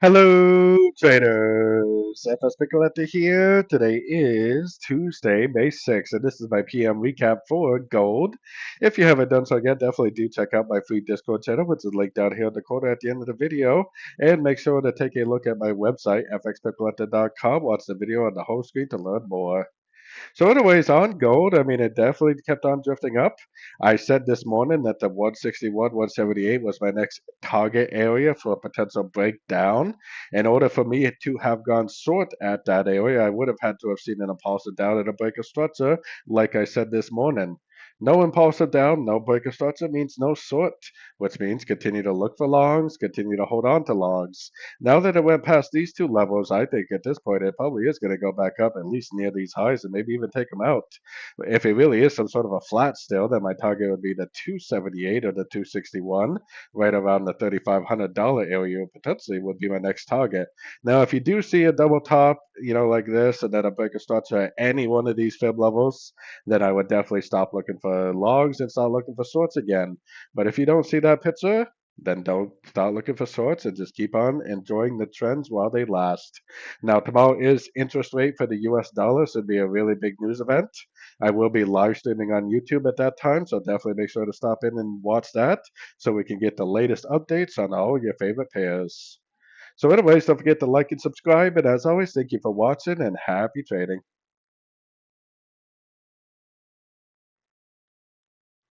Hello, traders. FX Pip Collector here. Today is Tuesday, May 6th, and this is my PM recap for gold. If you haven't done so yet, definitely do check out my free Discord channel, which is linked down here in the corner at the end of the video. And make sure to take a look at my website, fxpipcollector.com. Watch the video on the home screen to learn more. So, anyways, on gold, I mean, it definitely kept on drifting up. I said this morning that the 161, 178 was my next target area for a potential breakdown. In order for me to have gone short at that area, I would have had to have seen an impulsive down and a break of structure, like I said this morning. No impulsive down, no break of structure means no short, which means continue to look for longs, continue to hold on to longs. Now that it went past these two levels, I think at this point it probably is going to go back up at least near these highs and maybe even take them out. If it really is some sort of a flat still, then my target would be the 278 or the 261, right around the $3,500 area potentially would be my next target. Now, if you do see a double top, like this, and then a break of structure at any one of these fib levels, then I would definitely stop looking for logs and start looking for shorts again. But if you don't see that picture, then don't start looking for shorts and just keep on enjoying the trends while they last. Now, tomorrow is interest rate for the US dollar, so it'd be a really big news event. I will be live streaming on YouTube at that time, so definitely make sure to stop in and watch that so we can get the latest updates on all your favorite pairs. So, anyways, don't forget to like and subscribe. And as always, thank you for watching and happy trading.